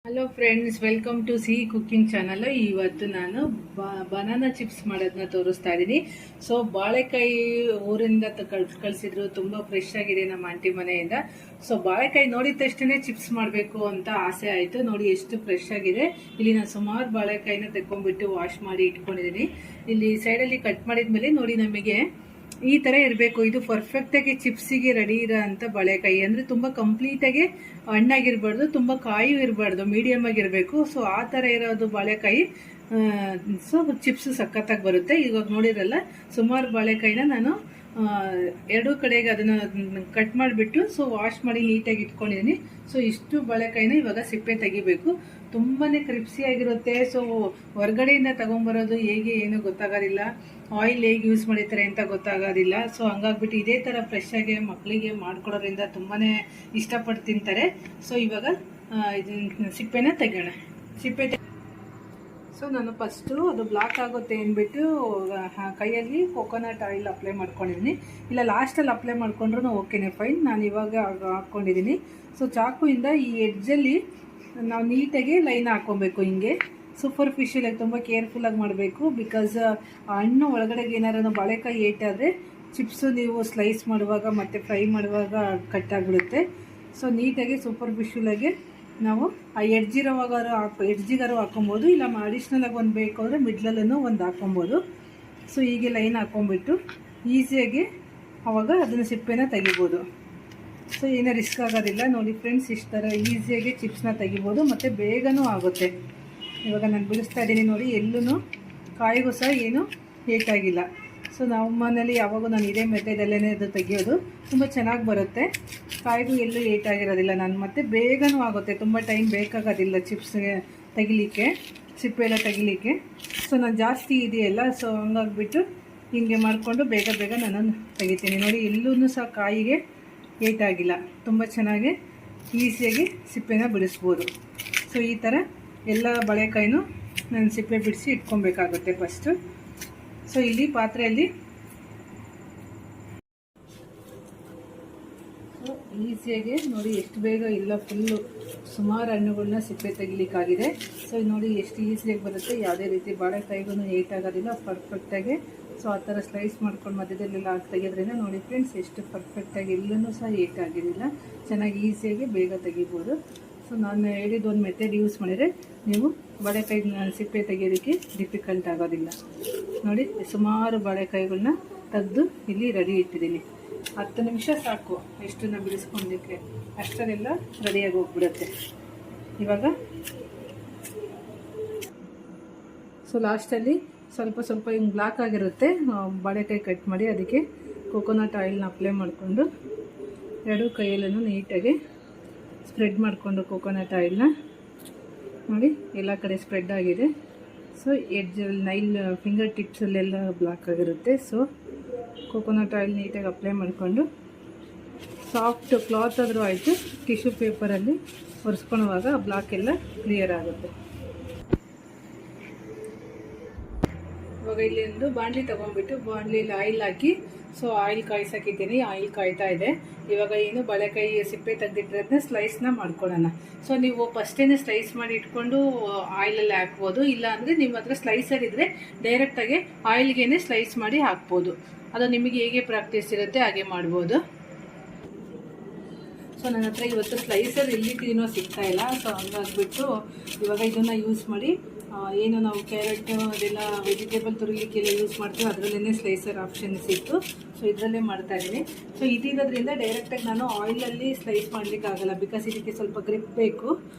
Hello friends, welcome to C cooking channel. ಇವತ್ತು ನಾನು banana chips ಮಾಡೋದನ್ನ ತೋರಿಸ್ತಾ ಇದ್ದೀನಿ. ಸೊ ಬಾಳೆಕಾಯಿ ಊರಿಂದ ಕಳಿಸಿದ್ರು, ತುಂಬ ಫ್ರೆಶ್ ಆಗಿದೆ ನಮ್ಮ ಆಂಟಿ ಮನೆಯಿಂದ. ಸೊ ಬಾಳೆಕಾಯಿ ನೋಡಿದ ತಕ್ಷಣ ಚಿಪ್ಸ್ ಮಾಡಬೇಕು ಅಂತ ಆಸೆ ಆಯಿತು. ನೋಡಿ ಎಷ್ಟು ಫ್ರೆಶ್ ಆಗಿದೆ. ಇಲ್ಲಿ ನಾನು ಸುಮಾರು ಬಾಳೆಕಾಯಿನ ತೆಕ್ಕೊಂಡ್ಬಿಟ್ಟು ವಾಶ್ ಮಾಡಿ ಇಟ್ಕೊಂಡಿದ್ದೀನಿ. ಇಲ್ಲಿ ಸೈಡಲ್ಲಿ ಕಟ್ ಮಾಡಿದ್ಮೇಲೆ ನೋಡಿ ನಮಗೆ ಈ ತರ ಇರಬೇಕು. ಇದು ಪರ್ಫೆಕ್ಟ್ ಆಗಿ ಚಿಪ್ಸಿಗೆ ರೆಡಿ ಇರೋ ಅಂತ ಬಾಳೆಕಾಯಿ. ಅಂದ್ರೆ ತುಂಬಾ ಕಂಪ್ಲೀಟ್ ಆಗಿ ಹಣ್ಣಾಗಿರ್ಬಾರ್ದು, ತುಂಬಾ ಕಾಯಿ ಇರಬಾರ್ದು, ಮೀಡಿಯಂ ಆಗಿರ್ಬೇಕು. ಸೊ ಆ ತರ ಇರೋದು ಬಾಳೆಕಾಯಿ. ಸೊ ಚಿಪ್ಸ್ ಸಖತ್ತಾಗಿ ಬರುತ್ತೆ. ಇವಾಗ ನೋಡಿರಲ್ಲ, ಸುಮಾರು ಬಾಳೆಕಾಯಿನ ನಾನು ಎರಡೂ ಕಡೆಗೆ ಅದನ್ನ ಕಟ್ ಮಾಡಿಬಿಟ್ಟು ಸೊ ವಾಶ್ ಮಾಡಿ ನೀಟಾಗಿ ಇಟ್ಕೊಂಡಿದ್ದೀನಿ. ಸೊ ಇಷ್ಟು ಬಾಳೆಕಾಯಿನ ಇವಾಗ ಸಿಪ್ಪೆ ತೆಗಿಬೇಕು. ತುಂಬಾನೇ ಕ್ರಿಪ್ಸಿ ಆಗಿರುತ್ತೆ. ಸೊ ಹೊರಗಡೆಯಿಂದ ತಗೊಂಡ್ಬರೋದು ಹೇಗೆ ಏನು ಗೊತ್ತಾಗೋದಿಲ್ಲ, ಆಯಿಲ್ ಹೇಗೆ ಯೂಸ್ ಮಾಡಿರ್ತಾರೆ ಅಂತ ಗೊತ್ತಾಗೋದಿಲ್ಲ. ಸೊ ಹಂಗಾಗ್ಬಿಟ್ಟು ಇದೇ ಥರ ಫ್ರೆಶ್ ಆಗಿ ಮಕ್ಕಳಿಗೆ ಮಾಡ್ಕೊಡೋದ್ರಿಂದ ತುಂಬಾನೇ ಇಷ್ಟಪಟ್ಟು ತಿಂತಾರೆ. ಸೊ ಇವಾಗ ಸಿಪ್ಪೆನ ತೆಗೋಣ. ಸೊ ನಾನು ಫಸ್ಟು ಅದು ಬ್ಲಾಕ್ ಆಗುತ್ತೆ ಅಂದ್ಬಿಟ್ಟು ಕೈಯಲ್ಲಿ ಕೊಕೊನಟ್ ಆಯಿಲ್ ಅಪ್ಲೈ ಮಾಡ್ಕೊಂಡಿದ್ದೀನಿ. ಇಲ್ಲ ಲಾಸ್ಟಲ್ಲಿ ಅಪ್ಲೈ ಮಾಡ್ಕೊಂಡ್ರೂ ಓಕೆನೆ, ಫೈನ್. ನಾನು ಇವಾಗ ಹಾಕ್ಕೊಂಡಿದ್ದೀನಿ. ಸೊ ಚಾಕುಯಿಂದ ಈ ಎಡ್ಜಲ್ಲಿ ನಾವು ನೀಟಾಗಿ ಲೈನ್ ಹಾಕ್ಕೊಬೇಕು. ಹಿಂಗೆ ಸೂಪರ್ಫಿಷಿಯಲಾಗಿ ತುಂಬ ಕೇರ್ಫುಲ್ಲಾಗಿ ಮಾಡಬೇಕು. ಬಿಕಾಸ್ ಹಣ್ಣು ಒಳಗಡೆಗೆ ಏನಾದ್ರು ಬಾಳೆಕಾಯಿ ಏಟಾದರೆ ಚಿಪ್ಸು ನೀವು ಸ್ಲೈಸ್ ಮಾಡುವಾಗ ಮತ್ತು ಫ್ರೈ ಮಾಡುವಾಗ ಕಟ್ಟಾಗ್ಬಿಡುತ್ತೆ. ಸೊ ನೀಟಾಗಿ ಸೂಪರ್ಫಿಷಿಯಲಾಗಿ ನಾವು ಆ ಎಡ್ಜಿಗಾರು ಹಾಕೊಬೋದು. ಇಲ್ಲ ಅಡಿಷ್ನಲ್ ಆಗಿ ಒಂದು ಬೇಕಾದರೆ ಮಿಡ್ಲಲ್ಲೂ ಒಂದು ಹಾಕೊಬೋದು. ಸೊ ಹೀಗೆ ಲೈನ್ ಹಾಕೊಂಡ್ಬಿಟ್ಟು ಈಸಿಯಾಗಿ ಆವಾಗ ಅದನ್ನು ಸಿಪ್ಪೆನ ತೆಗಿಬೋದು. ಸೊ ಏನೂ ರಿಸ್ಕ್ ಆಗೋದಿಲ್ಲ. ನೋಡಿ ಫ್ರೆಂಡ್ಸ್, ಇಷ್ಟು ಥರ ಈಸಿಯಾಗಿ ಚಿಪ್ಸ್ನ ತೆಗಿಬೋದು ಮತ್ತು ಬೇಗನೂ ಆಗುತ್ತೆ. ಇವಾಗ ನಾನು ಬಿಡಿಸ್ತಾ ಇದ್ದೀನಿ ನೋಡಿ, ಎಲ್ಲೂ ಕಾಯಿಗೂ ಸಹ ಏನು ಏಟಾಗಿಲ್ಲ. ಸೊ ನಮ್ಮ ಮನೇಲಿ ಯಾವಾಗೂ ನಾನು ಇದೇ ಮೆಥಡಲ್ಲೇ ಅದು ತೆಗಿಯೋದು. ತುಂಬ ಚೆನ್ನಾಗಿ ಬರುತ್ತೆ, ಕಾಯಿಗೂ ಎಲ್ಲೂ ಏಟಾಗಿರೋದಿಲ್ಲ. ನಾನು ಮತ್ತು ಬೇಗನೂ ಆಗುತ್ತೆ, ತುಂಬ ಟೈಮ್ ಬೇಕಾಗೋದಿಲ್ಲ ಚಿಪ್ಸ್ಗೆ ತೆಗಿಲಿಕ್ಕೆ, ಸಿಪ್ಪೆ ಎಲ್ಲ ತೆಗಿಲಿಕ್ಕೆ. ಸೊ ನಾನು ಜಾಸ್ತಿ ಇದೆಯಲ್ಲ, ಸೊ ಹಂಗಾಗ್ಬಿಟ್ಟು ಹಿಂಗೆ ಮಾಡಿಕೊಂಡು ಬೇಗ ಬೇಗ ನಾನು ತೆಗಿತೀನಿ. ನೋಡಿ ಎಲ್ಲೂ ಸಹ ಕಾಯಿಗೆ ಏಟಾಗಿಲ್ಲ, ತುಂಬ ಚೆನ್ನಾಗಿ ಈಸಿಯಾಗಿ ಸಿಪ್ಪೆನ ಬಿಡಿಸ್ಬೋದು. ಸೊ ಈ ಥರ ಎಲ್ಲ ಬಾಳೆಕಾಯಿನೂ ನಾನು ಸಿಪ್ಪೆ ಬಿಡಿಸಿ ಇಟ್ಕೊಬೇಕಾಗುತ್ತೆ ಫಸ್ಟು. ಸೊ ಇಲ್ಲಿ ಪಾತ್ರೆಯಲ್ಲಿ ಈಸಿಯಾಗಿ ನೋಡಿ ಎಷ್ಟು ಬೇಗ ಇಲ್ಲ, ಫುಲ್ಲು ಸುಮಾರು ಹಣ್ಣುಗಳನ್ನ ಸಿಪ್ಪೆ ತೆಗಿಲಿಕ್ಕಾಗಿದೆ. ಸೊ ನೋಡಿ ಎಷ್ಟು ಈಸಿಯಾಗಿ ಬರುತ್ತೆ, ಯಾವುದೇ ರೀತಿ ಬಾಳೆಕಾಯಿಗೂ ಏಟಾಗೋದಿಲ್ಲ, ಪರ್ಫೆಕ್ಟಾಗಿ. ಸೊ ಆ ಥರ ಸ್ಲೈಸ್ ಮಾಡ್ಕೊಂಡು ಮಧ್ಯದಲ್ಲೆಲ್ಲ ತೆಗೆಯೋದ್ರಿಂದ ನೋಡಿ ಫ್ರೆಂಡ್ಸ್, ಎಷ್ಟು ಪರ್ಫೆಕ್ಟಾಗಿ ಎಲ್ಲೂ ಸಹ ಏಟಾಗಿರಲಿಲ್ಲ, ಚೆನ್ನಾಗಿ ಈಸಿಯಾಗಿ ಬೇಗ ತೆಗಿಬೋದು. ಸೊ ನಾನು ಹೇಳಿದ ಒಂದು ಮೆಥಡ್ ಯೂಸ್ ಮಾಡಿದರೆ ನೀವು ಬಾಳೆಕಾಯಿ ಸಿಪ್ಪೆ ತೆಗೆಯೋದಕ್ಕೆ ಡಿಫಿಕಲ್ಟ್ ಆಗೋದಿಲ್ಲ. ನೋಡಿ ಸುಮಾರು ಬಾಳೆಕಾಯಿಗಳನ್ನ ತೆಗೆದು ಇಲ್ಲಿ ರೆಡಿ ಇಟ್ಟಿದ್ದೀನಿ. 10 ನಿಮಿಷ ಸಾಕು ಎಷ್ಟನ್ನ ಬಿಡಿಸ್ಕೊಂಡಕ್ಕೆ, ಅಷ್ಟರೆಲ್ಲ ರೆಡಿಯಾಗಿ ಹೋಗ್ಬಿಡುತ್ತೆ. ಇವಾಗ ಸೊ ಲಾಸ್ಟಲ್ಲಿ ಸ್ವಲ್ಪ ಹಿಂಗೆ ಬ್ಲಾಕ್ ಆಗಿರುತ್ತೆ ಬಾಳೆಕಾಯಿ ಕಟ್ ಮಾಡಿ, ಅದಕ್ಕೆ ಕೊಕೊನಟ್ ಆಯಿಲ್ನ ಅಪ್ಲೈ ಮಾಡಿಕೊಂಡು ಎರಡೂ ಕೈಯಲ್ಲೂ ನೀಟಾಗಿ ಸ್ಪ್ರೆಡ್ ಮಾಡಿಕೊಂಡು ಕೊಕೊನಟ್ ಆಯಿಲ್ನ ನೋಡಿ ಎಲ್ಲ ಕಡೆ ಸ್ಪ್ರೆಡ್ ಆಗಿದೆ. ಸೊ ಎಡ್ಜಲ್ಲಿ ಫಿಂಗರ್ ಟಿಪ್ಸಲ್ಲೆಲ್ಲ ಬ್ಲಾಕ್ ಆಗಿರುತ್ತೆ. ಸೊ ಕೊಕೊನಟ್ ಆಯಿಲ್ ನೀಟಾಗಿ ಅಪ್ಲೈ ಮಾಡಿಕೊಂಡು ಸಾಫ್ಟ್ ಕ್ಲಾತ್ ಆದರೂ ಆಯಿತು, ಟಿಶ್ಯೂ ಪೇಪರಲ್ಲಿ ಒರೆಸ್ಕೊಳ್ಳುವಾಗ ಆ ಬ್ಲಾಕ್ ಎಲ್ಲ ಕ್ಲಿಯರ್ ಆಗುತ್ತೆ. ಇವಾಗ ಇಲ್ಲಿ ಒಂದು ಬಾಣಲಿ ತೊಗೊಂಡ್ಬಿಟ್ಟು ಬಾಣಲಿಯಲ್ಲಿ ಆಯಿಲ್ ಹಾಕಿ ಸೊ ಆಯಿಲ್ ಕಾಯಿಸಾಕಿದ್ದೀನಿ. ಆಯಿಲ್ ಕಾಯ್ತಾ ಇದೆ. ಇವಾಗ ಏನು ಬಾಳೆಕಾಯಿ ಸಿಪ್ಪೆ ತೆಗೆದಿಟ್ಟಿರೋದನ್ನ ಸ್ಲೈಸ್ನ ಮಾಡ್ಕೊಳ್ಳೋಣ. ಸೊ ನೀವು ಫಸ್ಟೇನೆ ಸ್ಲೈಸ್ ಮಾಡಿ ಇಟ್ಕೊಂಡು ಆಯಿಲಲ್ಲಿ ಹಾಕ್ಬೋದು. ಇಲ್ಲ ಅಂದರೆ ನಿಮ್ಮ ಹತ್ರ ಸ್ಲೈಸರ್ ಇದ್ದರೆ ಡೈರೆಕ್ಟಾಗಿ ಆಯಿಲ್ಗೇನೆ ಸ್ಲೈಸ್ ಮಾಡಿ ಹಾಕ್ಬೋದು. ಅದು ನಿಮಗೆ ಹೇಗೆ ಪ್ರಾಕ್ಟೀಸ್ ಇರುತ್ತೆ ಹಾಗೆ ಮಾಡ್ಬೋದು. ಸೊ ನನ್ನ ಹತ್ರ ಇವತ್ತು ಸ್ಲೈಸರ್ ಎಲ್ಲಿಟ್ಟಿನೋ ಸಿಗ್ತಾ ಇಲ್ಲ. ಸೊ ಹಂಗಾಗ್ಬಿಟ್ಟು ಇವಾಗ ಇದನ್ನು ಯೂಸ್ ಮಾಡಿ, ಏನು ನಾವು ಕ್ಯಾರೆಟ್ ಅದೆಲ್ಲ ವೆಜಿಟೇಬಲ್ ತುರಿಲಿಕ್ಕೆಲ್ಲ ಯೂಸ್ ಮಾಡ್ತೀವಿ, ಅದರಲ್ಲೇ ಸ್ಲೈಸರ್ ಆಪ್ಷನ್ ಸಿಕ್ತು. ಸೊ ಇದರಲ್ಲೇ ಮಾಡ್ತಾಯಿದ್ದೀನಿ. ಸೊ ಇದಿರೋದ್ರಿಂದ ಡೈರೆಕ್ಟಾಗಿ ನಾನು ಆಯಿಲಲ್ಲಿ ಸ್ಲೈಸ್ ಮಾಡಲಿಕ್ಕಾಗಲ್ಲ, ಬಿಕಾಸ್ ಇದಕ್ಕೆ ಸ್ವಲ್ಪ ಗ್ರಿಪ್ ಬೇಕು.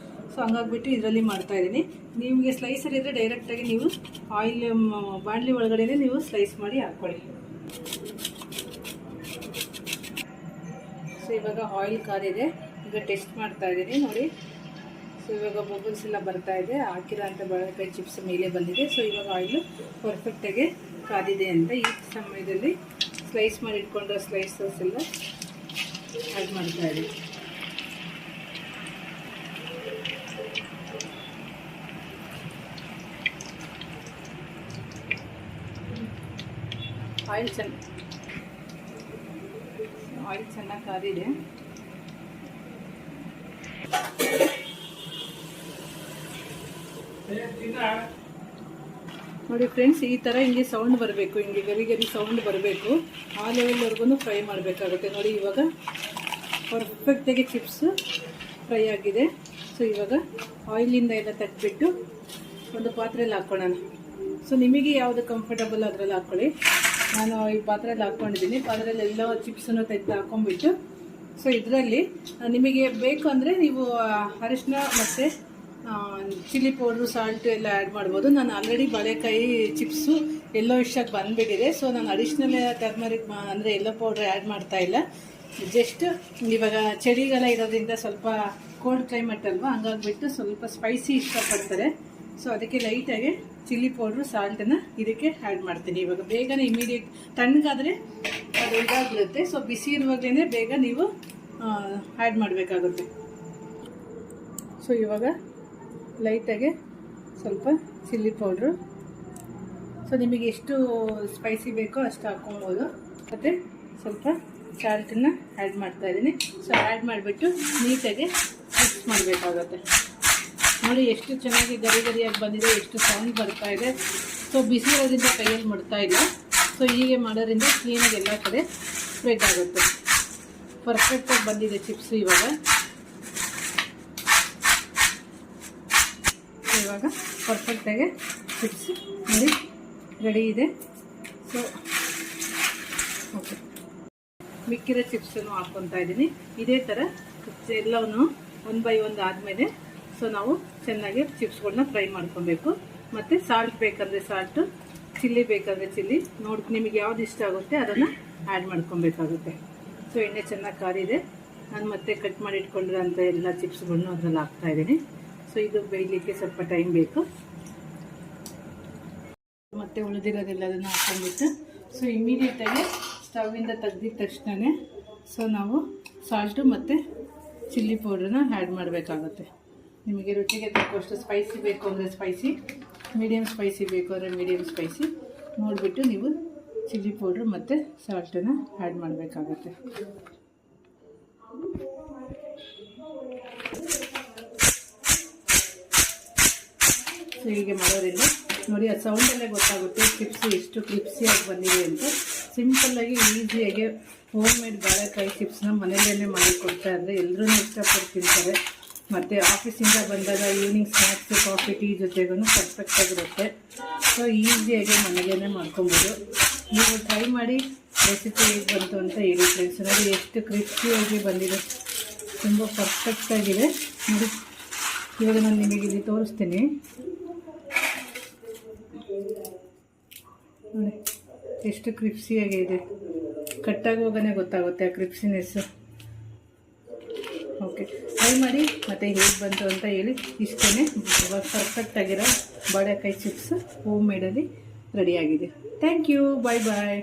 ಸೊ ಹಂಗಾಗ್ಬಿಟ್ಟು ಇದರಲ್ಲಿ ಮಾಡ್ತಾಯಿದ್ದೀನಿ. ನಿಮಗೆ ಸ್ಲೈಸರ್ ಇದ್ದರೆ ಡೈರೆಕ್ಟಾಗಿ ನೀವು ಆಯಿಲ್ ಬಾಣಲಿ ಒಳಗಡೆ ನೀವು ಸ್ಲೈಸ್ ಮಾಡಿ ಹಾಕ್ಕೊಳ್ಳಿ. ಸೊ ಇವಾಗ ಆಯಿಲ್ ಕಾದಿದೆ, ಈಗ ಟೆಸ್ಟ್ ಮಾಡ್ತಾ ಇದ್ದೀನಿ ನೋಡಿ. ಸೊ ಇವಾಗ ಬಬಲ್ಸ್ ಎಲ್ಲ ಬರ್ತಾ ಇದೆ, ಹಾಕಿರೋ ಅಂಥ ಬಾಳೆಕಾಯಿ ಚಿಪ್ಸ್ ಮೇಲೆ ಬಂದಿದೆ. ಸೊ ಇವಾಗ ಆಯಿಲು ಪರ್ಫೆಕ್ಟಾಗಿ ಕಾದಿದೆ ಅಂತ ಈ ಸಮಯದಲ್ಲಿ ಸ್ಲೈಸ್ ಮಾಡಿ ಇಟ್ಕೊಂಡ್ರೆ ಸ್ಲೈಸಸ್ ಎಲ್ಲ ಆ್ಯಡ್ ಮಾಡ್ತಾ ಇದ್ದೀನಿ. ಆಯಿಲ್ ಚೆನ್ನಾಗಿ ಕಾದಿದೆ. ನೋಡಿ ಫ್ರೆಂಡ್ಸ್, ಈ ಥರ ಹಿಂಗೆ ಸೌಂಡ್ ಬರಬೇಕು, ಹಿಂಗೆ ಗರಿ ಗರಿ ಸೌಂಡ್ ಬರಬೇಕು. ಆ ಲೆವೆಲ್ವರೆಗೂ ಫ್ರೈ ಮಾಡಬೇಕಾಗುತ್ತೆ. ನೋಡಿ ಇವಾಗ ಪರ್ಫೆಕ್ಟಾಗಿ ಚಿಪ್ಸ್ ಫ್ರೈ ಆಗಿದೆ. ಸೊ ಇವಾಗ ಆಯಿಲಿಂದ ಎಲ್ಲ ತೆಗೆದ್ಬಿಟ್ಟು ಒಂದು ಪಾತ್ರೆಯಲ್ಲಿ ಹಾಕ್ಕೊಳ್ಳೋಣ. ಸೊ ನಿಮಗೆ ಯಾವುದು ಕಂಫರ್ಟಬಲ್ ಅದರಲ್ಲಿ ಹಾಕ್ಕೊಳ್ಳಿ. ನಾನು ಈ ಪಾತ್ರೆಯಲ್ಲಿ ಹಾಕ್ಕೊಂಡಿದ್ದೀನಿ. ಪಾತ್ರೆಯಲ್ಲಿ ಎಲ್ಲ ಚಿಪ್ಸನ್ನು ತೆಗೆದು ಹಾಕ್ಕೊಂಡ್ಬಿಟ್ಟು, ಸೊ ಇದರಲ್ಲಿ ನಿಮಗೆ ಬೇಕು ಅಂದರೆ ನೀವು ಅರಿಶಿನ ಮತ್ತು ಚಿಲ್ಲಿ ಪೌಡ್ರು, ಸಾಲ್ಟು ಎಲ್ಲ ಆ್ಯಡ್ ಮಾಡ್ಬೋದು. ನಾನು ಆಲ್ರೆಡಿ ಬಾಳೆಕಾಯಿ ಚಿಪ್ಸು ಎಲ್ಲೋ ಇಷ್ಟಾಗಿ ಬಂದುಬಿಟ್ಟಿದೆ. ಸೊ ನಾನು ಅಡಿಷ್ನಲ್ ಟರ್ಮರಿಕ್ ಅಂದರೆ ಎಲ್ಲೋ ಪೌಡ್ರ್ ಆ್ಯಡ್ ಮಾಡ್ತಾಯಿಲ್ಲ. ಜಸ್ಟ್ ಇವಾಗ ಚಳಿಗಾಲ ಇರೋದ್ರಿಂದ ಸ್ವಲ್ಪ ಕೋಲ್ಡ್ ಕ್ಲೈಮೇಟ್ ಅಲ್ವಾ, ಹಂಗಾಗ್ಬಿಟ್ಟು ಸ್ವಲ್ಪ ಸ್ಪೈಸಿ ಇಷ್ಟಪಡ್ತಾರೆ. ಸೊ ಅದಕ್ಕೆ ಲೈಟಾಗಿ ಚಿಲ್ಲಿ ಪೌಡ್ರು, ಸಾಲ್ಟನ್ನು ಇದಕ್ಕೆ ಆ್ಯಡ್ ಮಾಡ್ತೀನಿ. ಇವಾಗ ಬೇಗನೆ ಇಮಿಡಿಯೇಟ್ ತಣ್ಣಗಾದರೆ ಅದು ಇದಾಗ್ಬಿಡುತ್ತೆ. ಸೊ ಬಿಸಿ ಇರುವಾಗಲೇ ಬೇಗ ನೀವು ಆ್ಯಡ್ ಮಾಡಬೇಕಾಗುತ್ತೆ. ಸೊ ಇವಾಗ ಲೈಟಾಗಿ ಸ್ವಲ್ಪ ಚಿಲ್ಲಿ ಪೌಡ್ರು, ಸೊ ನಿಮಗೆ ಎಷ್ಟು ಸ್ಪೈಸಿ ಬೇಕೋ ಅಷ್ಟು ಹಾಕ್ಕೊಬೋದು. ಮತ್ತು ಸ್ವಲ್ಪ ಸಾಲ್ಟನ್ನು ಆ್ಯಡ್ ಮಾಡ್ತಾಯಿದ್ದೀನಿ. ಸೊ ಆ್ಯಡ್ ಮಾಡಿಬಿಟ್ಟು ನೀಟಾಗಿ ಮಿಕ್ಸ್ ಮಾಡಬೇಕಾಗುತ್ತೆ. ನೋಡಿ ಎಷ್ಟು ಚೆನ್ನಾಗಿ ಗರಿ ಗರಿಯಾಗಿ ಬಂದಿದೆ, ಎಷ್ಟು ಸೌಂಡ್ ಬರ್ತಾ ಇದೆ. ಸೊ ಬಿಸಿ ಇರೋದ್ರಿಂದ ಕೈಯಲ್ಲಿ ಮುಡ್ತಾ ಇಲ್ಲ. ಸೊ ಹೀಗೆ ಮಾಡೋದ್ರಿಂದ ಕ್ಲೀನಾಗಿ ಎಲ್ಲ ಕಡೆ ಸ್ಪ್ರೆಡ್ ಆಗುತ್ತೆ. ಪರ್ಫೆಕ್ಟಾಗಿ ಬಂದಿದೆ ಚಿಪ್ಸ್. ಇವಾಗ ಪರ್ಫೆಕ್ಟಾಗಿ ಚಿಪ್ಸ್ ನೋಡಿ ರೆಡಿ ಇದೆ. ಸೊ ಓಕೆ, ಮಿಕ್ಕಿರೋ ಚಿಪ್ಸನ್ನು ಹಾಕ್ಕೊತಾ ಇದ್ದೀನಿ. ಇದೇ ಥರ ಎಲ್ಲವನ್ನು 1 by 1 ಆದಮೇಲೆ ಸೊ ನಾವು ಚೆನ್ನಾಗಿ ಚಿಪ್ಸ್ಗಳನ್ನ ಫ್ರೈ ಮಾಡ್ಕೊಬೇಕು. ಮತ್ತು ಸಾಲ್ಟ್ ಬೇಕಂದರೆ ಸಾಲ್ಟು, ಚಿಲ್ಲಿ ಬೇಕಂದರೆ ಚಿಲ್ಲಿ ನೋಡಿ ನಿಮಗೆ ಯಾವ್ದು ಇಷ್ಟ ಆಗುತ್ತೆ ಅದನ್ನು ಆ್ಯಡ್ ಮಾಡ್ಕೊಬೇಕಾಗುತ್ತೆ. ಸೊ ಎಣ್ಣೆ ಚೆನ್ನಾಗಿ ಕಾರಿದೆ. ನಾನು ಮತ್ತೆ ಕಟ್ ಮಾಡಿ ಇಟ್ಕೊಂಡಿರೋಂಥ ಎಲ್ಲ ಚಿಪ್ಸ್ಗಳನ್ನೂ ಅದರಲ್ಲಿ ಹಾಕ್ತಾಯಿದ್ದೀನಿ. ಸೊ ಇದು ಬೇಯಲಿಕ್ಕೆ ಸ್ವಲ್ಪ ಟೈಮ್ ಬೇಕು. ಮತ್ತು ಉಳಿದಿರೋದೆಲ್ಲದನ್ನು ಹಾಕ್ಕೊಂಡ್ಬಿಟ್ಟು ಸೊ ಇಮಿಡಿಯೇಟಾಗಿ ಸ್ಟವ್ವಿಂದ ತೆಗ್ದಿದ ತಕ್ಷಣ ಸೊ ನಾವು ಸಾಲ್ಟು ಮತ್ತು ಚಿಲ್ಲಿ ಪೌಡ್ರನ್ನ ಆ್ಯಡ್ ಮಾಡಬೇಕಾಗುತ್ತೆ. ನಿಮಗೆ ರುಚಿಗೆ ತಕ್ಕಷ್ಟು ಸ್ಪೈಸಿ ಬೇಕು ಅಂದರೆ ಸ್ಪೈಸಿ, ಮೀಡಿಯಮ್ ಸ್ಪೈಸಿ ಬೇಕು ಅಂದರೆ ಮೀಡಿಯಮ್ ಸ್ಪೈಸಿ ನೋಡಿಬಿಟ್ಟು ನೀವು ಚಿಲ್ಲಿ ಪೌಡ್ರು ಮತ್ತು ಸಾಲ್ಟನ್ನು ಆ್ಯಡ್ ಮಾಡಬೇಕಾಗುತ್ತೆ. ಸೊ ಹೀಗೆ ಮಾಡೋದ್ರಿಂದ ನೋಡಿ ಆ ಸೌಂಡಲ್ಲೇ ಗೊತ್ತಾಗುತ್ತೆ ಚಿಪ್ಸು ಎಷ್ಟು ಕ್ರಿಪ್ಸಿಯಾಗಿ ಬಂದಿದೆ ಅಂತ. ಸಿಂಪಲ್ಲಾಗಿ ಈಸಿಯಾಗಿ ಹೋಮ್ ಮೇಡ್ ಬಾಳೆಕಾಯಿ ಚಿಪ್ಸ್ನ ಮನೆಯಲ್ಲೇ ಮಾಡಿ ಕೊಡ್ತಾ ಇದ್ದರೆ ಎಲ್ಲರೂ ಇಷ್ಟಪಟ್ಟು ತಿಂತಾರೆ. ಮತ್ತು ಆಫೀಸಿಂದ ಬಂದಾಗ ಈವ್ನಿಂಗ್ ಸ್ನ್ಯಾಕ್ಸು, ಕಾಫಿ, ಟೀ ಜೊತೆಗೂ ಪರ್ಫೆಕ್ಟಾಗಿರುತ್ತೆ. ಸೊ ಈಸಿಯಾಗಿ ಮನೆಯಲ್ಲೇ ಮಾಡ್ಕೊಬೋದು. ನೀವು ಟ್ರೈ ಮಾಡಿ ರೆಸಿಪಿ ಹೇಗೆ ಬಂತು ಅಂತ ಹೇಳಿ ಫ್ರೆಂಡ್ಸ್. ನೋಡಿ ಎಷ್ಟು ಕ್ರಿಸ್ಪಿಯಾಗಿ ಬಂದಿದೆ, ತುಂಬ ಪರ್ಫೆಕ್ಟಾಗಿದೆ. ನೋಡಿ ಇವಾಗ ನಾನು ನಿಮಗೆ ಇಲ್ಲಿ ತೋರಿಸ್ತೀನಿ. ನೋಡಿ ಎಷ್ಟು ಕ್ರಿಪ್ಸಿಯಾಗಿದೆ, ಕಟ್ಟಾಗೋಗನೇ ಗೊತ್ತಾಗುತ್ತೆ ಆ ಕ್ರಿಪ್ಸಿನೆಸ್ಸು. ಓಕೆ, ಟ್ರೈ ಮಾಡಿ ಮತ್ತು ಹೇಗೆ ಬಂತು ಅಂತ ಹೇಳಿ. ಇಷ್ಟೇ ಪರ್ಫೆಕ್ಟಾಗಿರೋ ಬಾಳೆಕಾಯಿ ಚಿಪ್ಸ್ ಹೋಮ್ ಮೇಡಲ್ಲಿ ರೆಡಿಯಾಗಿದೆ. Thank you, bye bye.